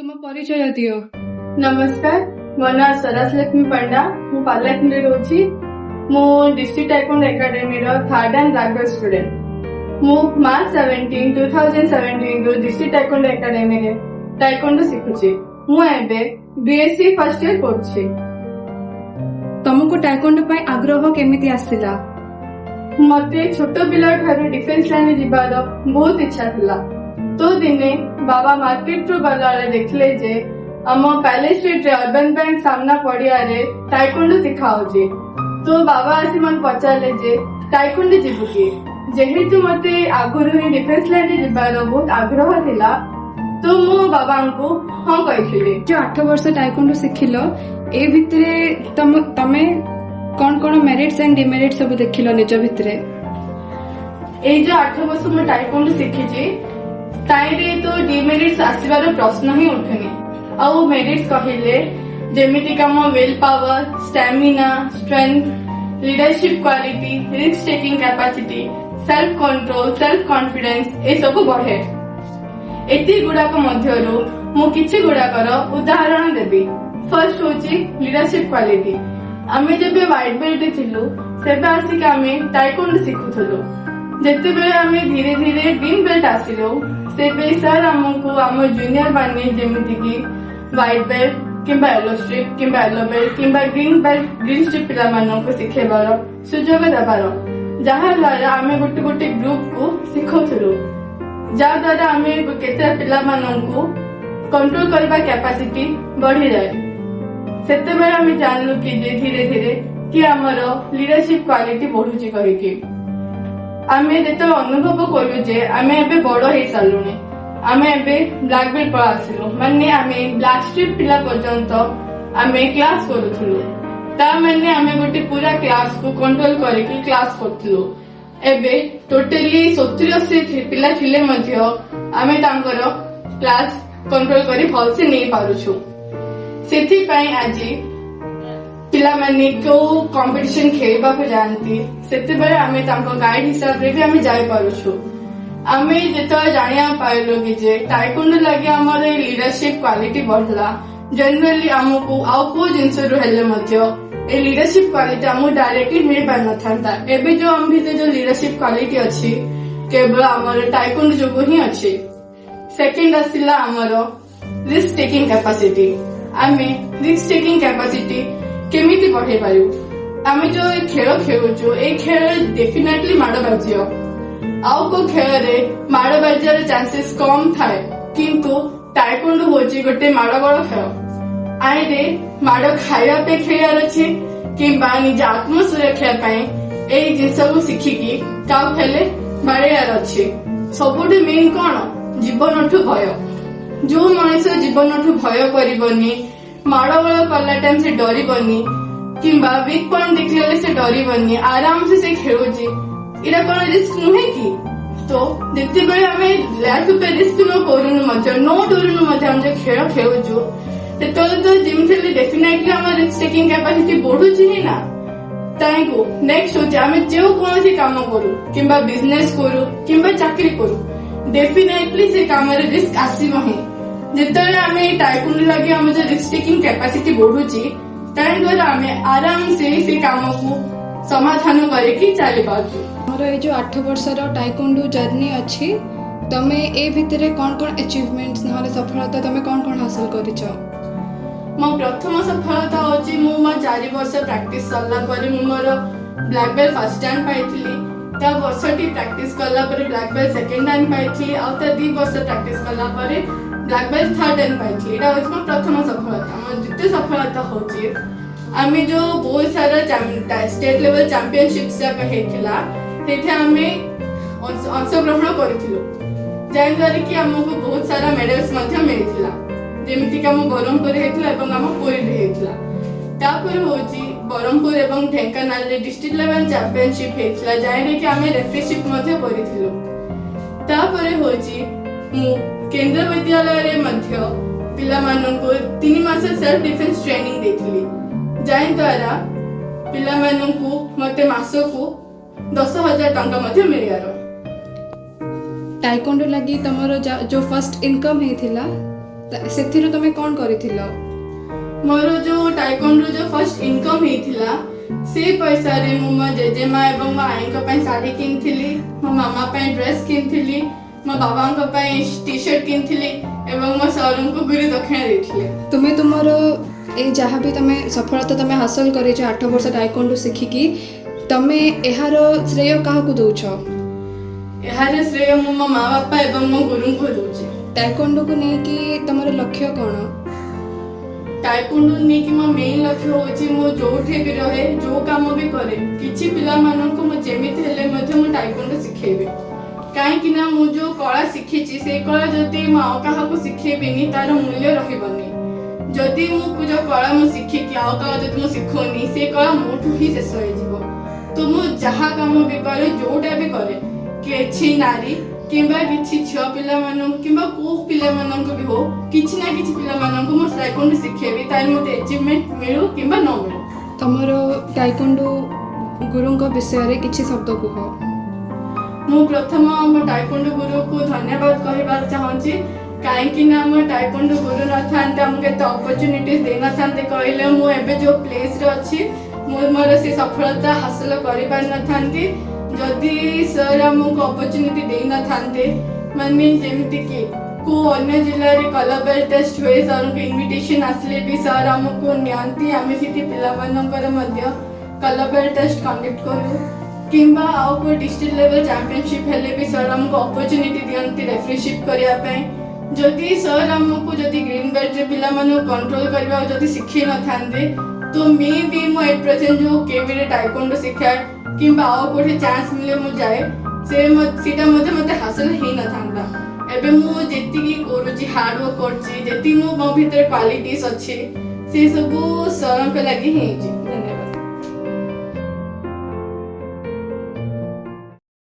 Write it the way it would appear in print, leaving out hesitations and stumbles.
तुम परिचय दियो। नमस्कार, मो ना सरस लक्ष्मी पंडा। मु पार्लाखंड रोची। मु डिस्ट्रिक्ट टाइकोंडो एकेडमी रो third and black belt student. मु मार्च 17 2017 रो डिस्ट्रिक्ट टाइकोंडो एकेडमी रे टाइकोंडो शिखुची। मु एबे बीएससी फर्स्ट ईयर पढुची। तुमको टाइकोंडो पई आग्रह केमिति आसिला? मते छोट पिला ठारू डिफेंस लाइन जिबार बहुत इच्छा थिला। तो दिने बाबा मार्केट रो गलाले देखले जे आम पैलेस स्ट्रीट रे अर्बन बैंक सामना पड़िया रे टाइकोंडो सिखाउची। तो बाबा आसी मन पचारले जे टाइकोंडो जिबु की। जेहेतु मते आगुरु ही डिफेंस लाइन जिबार बहुत आग्रह थिला, तो मो बाबा को हां कहिथिले। जो 8 वर्ष टाइकोंडो सिखिलो, ए भितरे तमे कौन कौन मेरिट्स एंड डिमेरिट्स सब देखिलो निज भितरे? ए जो 8 वर्ष मो टाइकोंडो सिखिची ताइरे तो डिमेरिट्स आसीबार प्रश्न ही उठनी। आउ मेरिट्स कहिले जेमिति का मो will power, stamina, strength, leadership quality, risk taking capacity, self control, self confidence ए सब बढ़े। एति गुडाक मध्यरु मु किछि गुडाकर उदाहरण देबी। फर्स्ट होची लीडरशिप क्वालिटी। आमे जेबे व्हाइट बेल्ट थिलु सेबे आसिक आमे टाइकोंडो सिखुथलु। जेते बेले आमे धीरे धीरे ग्रीन बेल्ट आसिलो सेबे सर हमको आम जूनियर माने जेमिति की व्हाइट बेल्ट किंबा येलो स्ट्रिप किंबा येलो बेल्ट किंबा ग्रीन स्ट्रिप पिला माननको सिखेबार सुजोग देबार, जहा द्वारा आमे गोटे गोटे ग्रुप को सिखौथलु, जा द्वारा आमे केते पिला माननको कंट्रोल करबा कैपेसिटी बढ़ी जाए। सेते बेले आमे जानलु कि जे धीरे धीरे कि हमर लीडरशिप क्वालिटी बढ़ुची कहिकी। आमे जेतो अनुभव करू जे आमे एबे बड़ हे सालुनी। आमे एबे ब्लैक बेल्ट पर आसिलु, माने आमे ब्लैक स्ट्रिप पिला पर्यंत आमे क्लास करूथलु। ता माने आमे गोटे पूरा क्लास को कंट्रोल करके क्लास करथलु। एबे टोटली 70-80 पिला थिले मध्य आमे तांकर क्लास कंट्रोल करी भल से नै पारुछु। सेथि पई आजि पिला माने को कंपटीशन खेलबा को जानती सेते बेले आमे तांको गाइड हिसाब रे भी आमे जाय पारुछु। आमे जेतो जानिया पाइलो कि जे टाइकोंडो लागि हमर लीडरशिप क्वालिटी बढ़ला। जनरली हमको आउ को जिंस रु हेले मध्य ए लीडरशिप क्वालिटी हमु डायरेक्टली मिल पार न थांता। एबे जो हम भीतर जो लीडरशिप क्वालिटी अछि केवल हमर टाइकोंडो जोगो ही अछि। सेकंड आसिला हमर रिस्क टेकिंग कैपेसिटी। आमे रिस्क टेकिंग कैपेसिटी केमिति बढ़े पारू? आमे जो खेल खेलुछु ए खेल डेफिनेटली माड़ बाजियो। आउ को खेल रे माड़ बाजार चांसेस कम थाए, किंतु टाइकोंडो होची गोटे माड़ बड़ खेल। आइ रे माड़ खाइबा पे खेलार अछि किंबा निज आत्म सुरक्षा पई ए जिंसबु सिखिकी काउ खेले बाड़ेयार अछि। सबुठु मेन कोन जीवनठु भय। जो मनुष्य जीवनठु भय करिवनी, माड़ बड़ कला टाइम से डरिबनी किंबा वीक पॉइंट देखले से डरिबनी, आराम से खेलुची, इरा कोन रिस्क नुहे की? तो जेते बेले हमें लाइफ पे रिस्क न करूनु मध्य नो डरुनु मध्य हम जे खेल खेलुछु तेतले तो जिम खेले डेफिनेटली हमर रिस्क टेकिंग कैपेसिटी बढ़ुची ही ना। ताई को नेक्स्ट होची हमें जो कोनसी काम करू किंबा बिजनेस करू किंबा चाकरी करू डेफिनेटली से काम रे रिस्क आसीबो ही। जेतले हमें टाइकोंडो लागि हम जे रिस्क टेकिंग कैपेसिटी बढ़ुची ताई द्वारा हमें आराम से काम को समाधान करके चली पाछु। हमर ए जो 8 वर्ष रो टाइकोंडो जर्नी अछि, तमे ए भितरे कोन कोन अचीवमेंट्स नहले सफलता तमे कोन कोन हासिल करिछ? मो प्रथम सफलता होची मो 4 वर्ष प्रैक्टिस करला पर मोर ब्लैक बेल्ट फर्स्ट टाइम पाइथिली। ता वर्षटी प्रैक्टिस करला पर ब्लैक बेल्ट सेकंड टाइम पाइथिली। आ ता 2 वर्ष प्रैक्टिस करला पर ब्लैक बेल्ट थर्ड टाइम पाइथिली। एटा होची मो प्रथम सफलता। मो द्वितीय सफलता होची आमे जो बहुत सारा स्टेट लेवल चैंपियनशिप्स जाक हेथिला तेथे आमे अंशग्रहण करथिलु, जाय द्वारा कि हमको बहुत सारा मेडल्स मध्य मिलिथिला। जेमिति का मो बरमपुर हेथिला एवं हम पुरी रे हेथिला। तापर होची बरमपुर एवं ढेंकानाल रे डिस्ट्रिक्ट लेवल चैंपियनशिप हेथिला, जाय रे कि आमे रेफरीशिप मध्य करिथिलु। तापर होची मु केंद्र विद्यालय रे मध्य पिला माननको 3 मास सेल्फ डिफेंस ट्रेनिंग देथिली, जाय द्वारा पिला माननको मते मासको 10,000 टंका मध्य मिलियारो। टाइकोंडो लागि तमरो जो फर्स्ट इनकम हेथिला ସେଥିରୁ ତମେ କ'ଣ କରିଥିଲ? ମୋର ଯୋଉ ଟାଇକୋଣ୍ଡୋ ଯୋଉ ଫର୍ଷ୍ଟ ଇନକମ୍ ହେଇଥିଲା ସେ ପଇସାରେ ମୁଁ ମୋ ଜେଜେମା ଏବଂ ମୋ ଆଈଙ୍କ ପାଇଁ ଶାଢ଼ୀ କିଣିଥିଲି, ମୋ ମାମା ପାଇଁ ଡ୍ରେସ୍ କିଣିଥିଲି, ମୋ ବାବାଙ୍କ ପାଇଁ ଟି ସାର୍ଟ କିଣିଥିଲି ଏବଂ ମୋ ସାର୍ଙ୍କୁ ଗୁରୁ ଦକ୍ଷିଣା ଦେଇଥିଲି। ତୁମେ ତୁମର ଏ ଯାହା ବି ତମେ ସଫଳତା ତମେ ହାସଲ କରିଛ 8 ବର୍ଷ ଟାଇକୋଣ୍ଡୋ ଶିଖିକି, ତମେ ଏହାର ଶ୍ରେୟ କାହାକୁ ଦେଉଛ? ଏହାର ଶ୍ରେୟ ମୁଁ ମୋ ମା ବାପା ଏବଂ ମୋ ଗୁରୁଙ୍କୁ ଦେଉଛି। ଟାଇକୋଣ୍ଡୋକୁ ନେଇକି ତମର ଲକ୍ଷ୍ୟ କ'ଣ? ଟାଇକୋଣ୍ଡୋ ନେଇକି ମୋ ମେନ୍ ଲକ୍ଷ୍ୟ ହେଉଛି ମୁଁ ଯୋଉଠି ବି ରହେ ଯୋଉ କାମ ବି କରେ କିଛି ପିଲାମାନଙ୍କୁ ମୁଁ ଯେମିତି ହେଲେ ମଧ୍ୟ ମୁଁ ଟାଇକୋଣ୍ଡୋ ଶିଖେଇବି। କାହିଁକି ନା ମୁଁ ଯୋଉ କଳା ଶିଖିଛି ସେଇ କଳା ଯଦି ମୁଁ ଆଉ କାହାକୁ ଶିଖେଇବିନି ତାର ମୂଲ୍ୟ ରହିବନି। ଯଦି ମୁଁ ଯୋଉ କଳା ମୁଁ ଶିଖିକି ଆଉ କାହା ଯଦି ମୁଁ ଶିଖଉନି ସେ କଳା ମୋଠୁ ହିଁ ଶେଷ ହେଇଯିବ। ତ ମୁଁ ଯାହା କାମ ବି କରେ ଯୋଉଟା ବି କରେ କିଛି ନାରୀ କିମ୍ବା କିଛି ଝିଅ ପିଲାମାନଙ୍କୁ କିମ୍ବା କୋଉ ପିଲାମାନଙ୍କୁ ବି ହଉ କିଛି ନା କିଛି ପିଲାମାନଙ୍କୁ ମୁଁ ଟାଇକୋଣ୍ଡୋ ଶିଖେଇବି, ତାହେଲେ ମୋତେ ଆଚିଭମେଣ୍ଟ ମିଳୁ କିମ୍ବା ନ ମିଳୁ। ତମର ଟାଇକୋଣ୍ଡୋ ଗୁରୁଙ୍କ ବିଷୟରେ କିଛି ଶବ୍ଦ କୁହ। ମୁଁ ପ୍ରଥମ ଆମ ଟାଇକୋଣ୍ଡୋ ଗୁରୁକୁ ଧନ୍ୟବାଦ କହିବାକୁ ଚାହୁଁଛି। କାହିଁକି ନା ଆମ ଟାଇକୋଣ୍ଡୋ ଗୁରୁ ନଥାନ୍ତେ ଆମକୁ ଏତେ ଅପରଚ୍ୟୁନିଟିଜ ଦେଇନଥାନ୍ତେ କହିଲେ ମୁଁ ଏବେ ଯୋଉ ପ୍ଲେସରେ ଅଛି ମୁଁ ମୋର ସେ ସଫଳତା ହାସଲ କରିପାରିନଥାନ୍ତି ଯଦି ସାର୍ ଆମକୁ ଅପରଚ୍ୟୁନିଟି ଦେଇନଥାନ୍ତେ। ମାନେ ଯେମିତିକି କୋଉ ଅନ୍ୟ ଜିଲ୍ଲାରେ କଲର ବେଲ୍ଟ ଟେଷ୍ଟ ହୁଏ, ସାର୍ଙ୍କୁ ଇନଭିଟେସନ୍ ଆସିଲେ ବି ସାର୍ ଆମକୁ ନିଅନ୍ତି, ଆମେ ସେଠି ପିଲାମାନଙ୍କର ମଧ୍ୟ କଲର ବେଲ୍ଟ ଟେଷ୍ଟ କଣ୍ଡକ୍ଟ କରୁ କିମ୍ବା ଆଉ କୋଉ ଡିଷ୍ଟ୍ରିକ୍ଟ ଲେଭେଲ ଚାମ୍ପିଅନସିପ୍ ହେଲେ ବି ସାର୍ ଆମକୁ ଅପରଚ୍ୟୁନିଟି ଦିଅନ୍ତି ରେଫ୍ରିସିପ୍ କରିବା ପାଇଁ। ଯଦି ସାର୍ ଆମକୁ ଯଦି ଗ୍ରୀନ୍ ବେଲ୍ଟରେ ପିଲାମାନଙ୍କୁ କଣ୍ଟ୍ରୋଲ କରିବାକୁ ଯଦି ଶିଖେଇ ନଥାନ୍ତେ ତ ମେ ବି ମୁଁ ଏଟ୍ ପ୍ରେଜେଣ୍ଟ ଯୋଉ କେବିରେ ଟାଇକୋଣ୍ଡୋ ଶିଖାଏ କିମ୍ବା ଆଉ କୋଉଠି ଚାନ୍ସ ମିଳେ ମୁଁ ଯାଏ ସେଇଟା ମଧ୍ୟ ମୋତେ ହାସଲ ହେଇନଥାନ୍ତା। ଏବେ ମୁଁ ଯେତିକି କରୁଛି ହାର୍ଡୱାର୍କ କରୁଛି ଯେତିକି ମୋ ଭିତରେ କ୍ୱାଲିଟିସ୍ ଅଛି ସେ ସବୁ ସାର୍ଙ୍କ ଲାଗି ହେଇଛି।